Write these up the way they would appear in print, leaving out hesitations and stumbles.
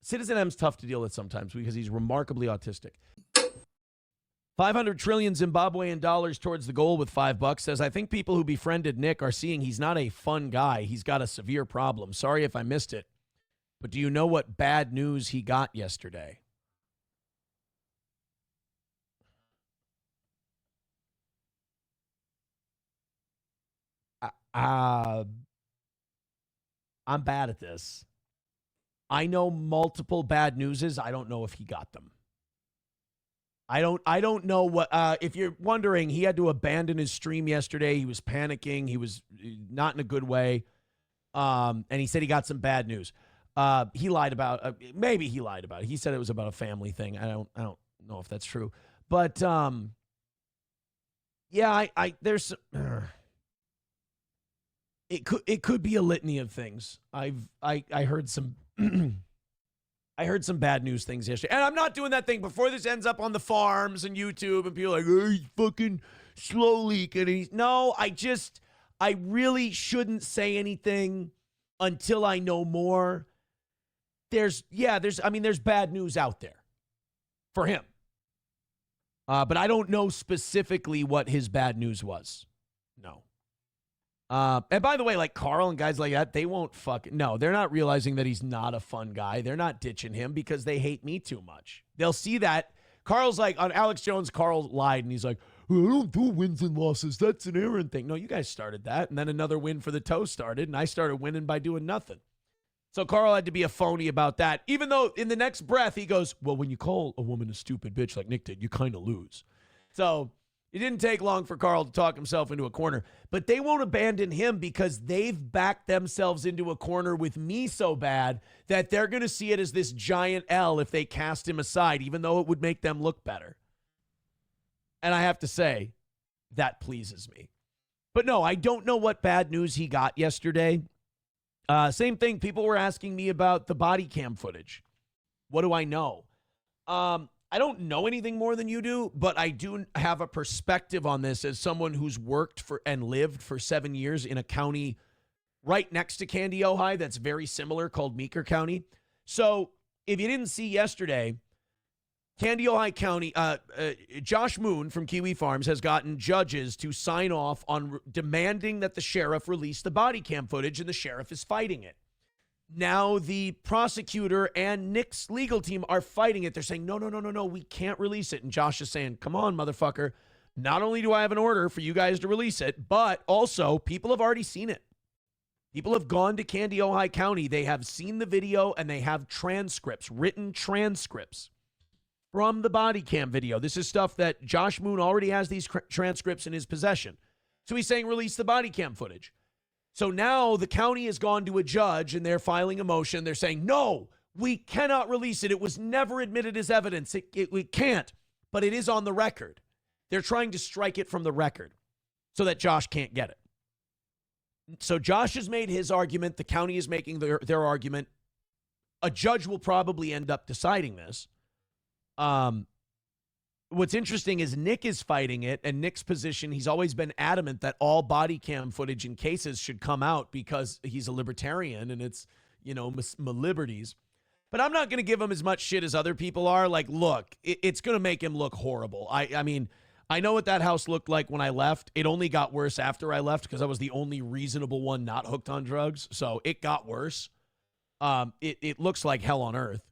Citizen M's tough to deal with sometimes because he's remarkably autistic. 500 trillion Zimbabwean dollars towards the goal with $5 says, I think people who befriended Nick are seeing he's not a fun guy. He's got a severe problem. Sorry if I missed it. But do you know what bad news he got yesterday? I'm bad at this. I know multiple bad newses. I don't know if he got them. I don't know what, if you're wondering, he had to abandon his stream yesterday. He was panicking. He was not in a good way. And he said he got some bad news. He lied about, maybe he lied about it. He said it was about a family thing. I don't know if that's true, but, yeah, there's, it could be a litany of things. I heard some, I heard some bad news things yesterday. And I'm not doing that thing before this ends up on the farms and YouTube and people are like, oh, he's fucking slow leaking. No, I really shouldn't say anything until I know more. There's bad news out there for him. But I don't know specifically what his bad news was. No. And by the way, like Carl and guys like that, they won't no, they're not realizing that he's not a fun guy. They're not ditching him because they hate me too much. They'll see that. Carl's like, on Alex Jones, Carl lied and he's like, well, I don't do wins and losses. That's an Aaron thing. No, you guys started that. And then another win for the toe started and I started winning by doing nothing. So Carl had to be a phony about that, even though in the next breath he goes, well, when you call a woman a stupid bitch like Nick did, you kind of lose. So it didn't take long for Carl to talk himself into a corner, but they won't abandon him because they've backed themselves into a corner with me so bad that they're going to see it as this giant L if they cast him aside, even though it would make them look better. And I have to say, that pleases me. But no, I don't know what bad news he got yesterday. Same thing. People were asking me about the body cam footage. What do I know? I don't know anything more than you do, but I do have a perspective on this as someone who's worked for and lived for 7 years in a county right next to Candy, Ojai that's very similar called Meeker County. So if you didn't see yesterday, Candy, Ojai County, Josh Moon from Kiwi Farms has gotten judges to sign off on demanding that the sheriff release the body cam footage, and the sheriff is fighting it. Now the prosecutor and Nick's legal team are fighting it. They're saying, no, we can't release it. And Josh is saying, come on, motherfucker. Not only do I have an order for you guys to release it, but also people have already seen it. People have gone to Candy, Ojai County. They have seen the video and they have transcripts, written transcripts from the body cam video. This is stuff that Josh Moon already has these transcripts in his possession. So he's saying release the body cam footage. So now the county has gone to a judge and they're filing a motion. They're saying, no, we cannot release it. It was never admitted as evidence. We can't, but it is on the record. They're trying to strike it from the record so that Josh can't get it. So Josh has made his argument. The county is making their argument. A judge will probably end up deciding this. What's interesting is Nick is fighting it, and Nick's position, he's always been adamant that all body cam footage in cases should come out because he's a libertarian and it's, my liberties. But I'm not going to give him as much shit as other people are. Like, look, it's going to make him look horrible. I mean, I know what that house looked like when I left. It only got worse after I left because I was the only reasonable one not hooked on drugs. So it got worse. It looks like hell on earth.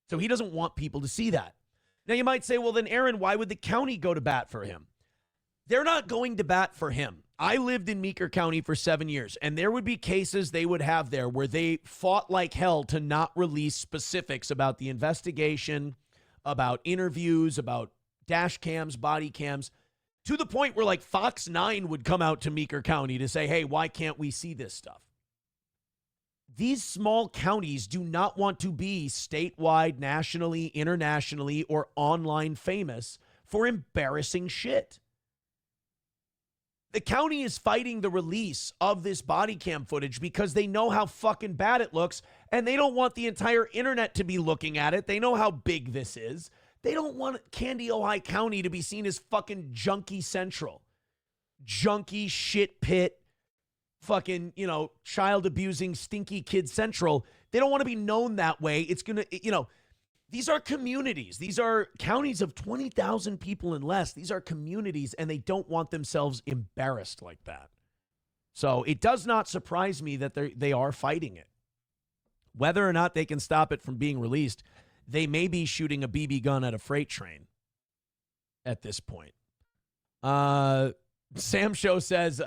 So he doesn't want people to see that. Now, you might say, well, then, Aaron, why would the county go to bat for him? They're not going to bat for him. I lived in Meeker County for 7 years, and there would be cases they would have there where they fought like hell to not release specifics about the investigation, about interviews, about dash cams, body cams, to the point where, like, Fox 9 would come out to Meeker County to say, hey, why can't we see this stuff? These small counties do not want to be statewide, nationally, internationally, or online famous for embarrassing shit. The county is fighting the release of this body cam footage because they know how fucking bad it looks, and they don't want the entire internet to be looking at it. They know how big this is. They don't want Candy, Ojai County to be seen as fucking junkie central. Junkie shit pit. Fucking, child abusing, stinky kid central. They don't want to be known that way. It's going to, these are communities. These are counties of 20,000 people and less. These are communities, and they don't want themselves embarrassed like that. So it does not surprise me that they are fighting it. Whether or not they can stop it from being released, they may be shooting a BB gun at a freight train at this point. Sam Show says,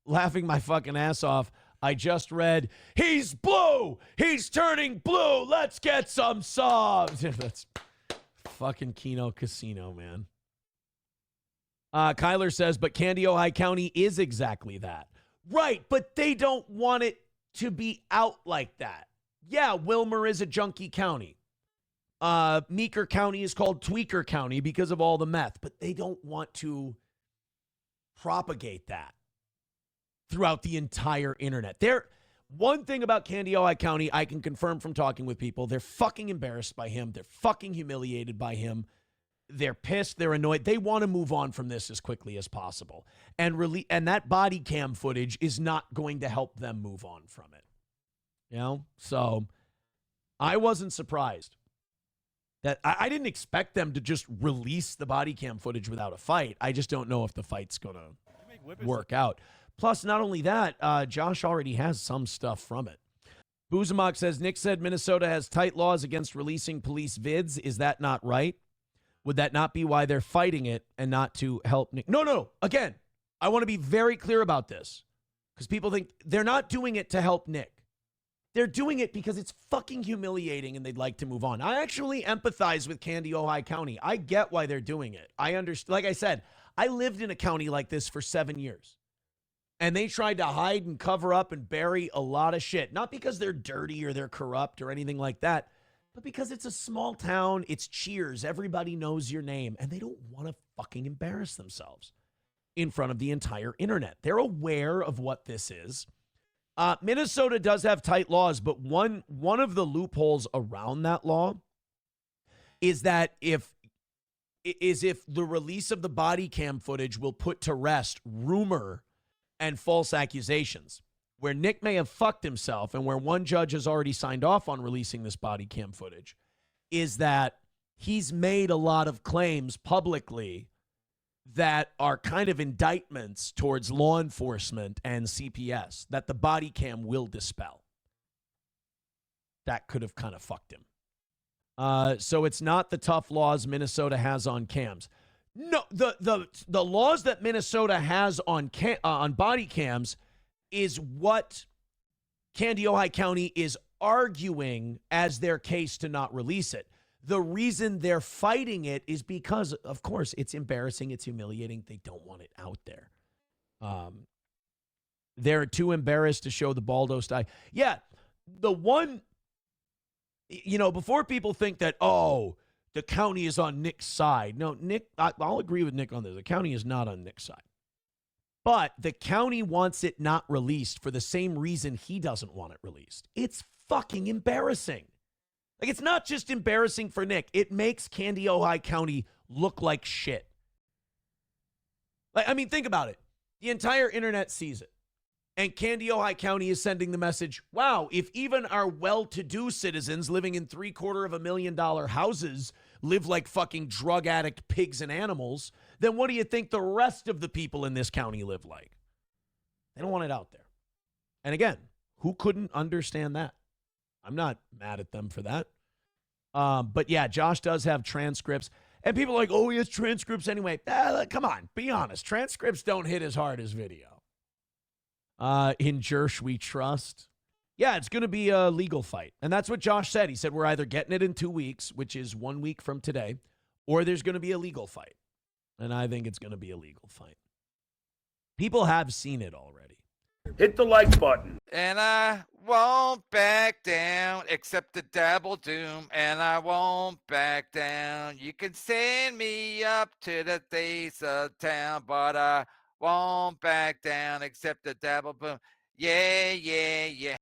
laughing my fucking ass off, I just read, he's blue! He's turning blue! Let's get some subs! That's fucking Keno Casino, man. Kyler says, but Candy, Ojai County is exactly that. Right, but they don't want it to be out like that. Yeah, Wilmer is a junkie county. Meeker County is called Tweaker County because of all the meth, but they don't want to propagate that throughout the entire internet. One thing about Candy, Ojai County, I can confirm from talking with people, they're fucking embarrassed by him. They're fucking humiliated by him. They're pissed. They're annoyed. They want to move on from this as quickly as possible. And that body cam footage is not going to help them move on from it. So I wasn't surprised that I didn't expect them to just release the body cam footage without a fight. I just don't know if the fight's going to work out. Plus, not only that, Josh already has some stuff from it. Buzamok says, Nick said Minnesota has tight laws against releasing police vids. Is that not right? Would that not be why they're fighting it and not to help Nick? No. Again, I want to be very clear about this because people think they're not doing it to help Nick. They're doing it because it's fucking humiliating and they'd like to move on. I actually empathize with Candy, Ojai County. I get why they're doing it. I understand. Like I said, I lived in a county like this for 7 years. And they tried to hide and cover up and bury a lot of shit. Not because they're dirty or they're corrupt or anything like that, but because it's a small town. It's Cheers. Everybody knows your name. And they don't want to fucking embarrass themselves in front of the entire internet. They're aware of what this is. Minnesota does have tight laws, but one of the loopholes around that law is that if the release of the body cam footage will put to rest rumor and false accusations, where Nick may have fucked himself and where one judge has already signed off on releasing this body cam footage, is that he's made a lot of claims publicly that are kind of indictments towards law enforcement and CPS that the body cam will dispel. That could have kind of fucked him. So it's not the tough laws Minnesota has on cams. No, the laws that Minnesota has on body cams is what Candy, Ojai County is arguing as their case to not release it. The reason they're fighting it is because, of course, it's embarrassing, it's humiliating. They don't want it out there. They're too embarrassed to show the Baldo style. Yeah, the one, before people think that, the county is on Nick's side. No, Nick, I'll agree with Nick on this. The county is not on Nick's side. But the county wants it not released for the same reason he doesn't want it released. It's fucking embarrassing. Like, it's not just embarrassing for Nick. It makes Candy, Ojai County look like shit. Like, I mean, think about it. The entire internet sees it. And Candy, Ojai County is sending the message, wow, if even our well-to-do citizens living in $750,000 houses live like fucking drug addict pigs and animals, then what do you think the rest of the people in this county live like? They don't want it out there. And again, who couldn't understand that? I'm not mad at them for that. But yeah, Josh does have transcripts. And people are like, he has transcripts anyway. Come on, be honest. Transcripts don't hit as hard as video. In Jersh we trust. Yeah, it's going to be a legal fight. And that's what Josh said. He said we're either getting it in 2 weeks, which is 1 week from today, or there's going to be a legal fight. And I think it's going to be a legal fight. People have seen it already. Hit the like button. And I won't back down, except the double doom. And I won't back down. You can send me up to the days of town, but I won't back down, except the double boom. Yeah, yeah, yeah.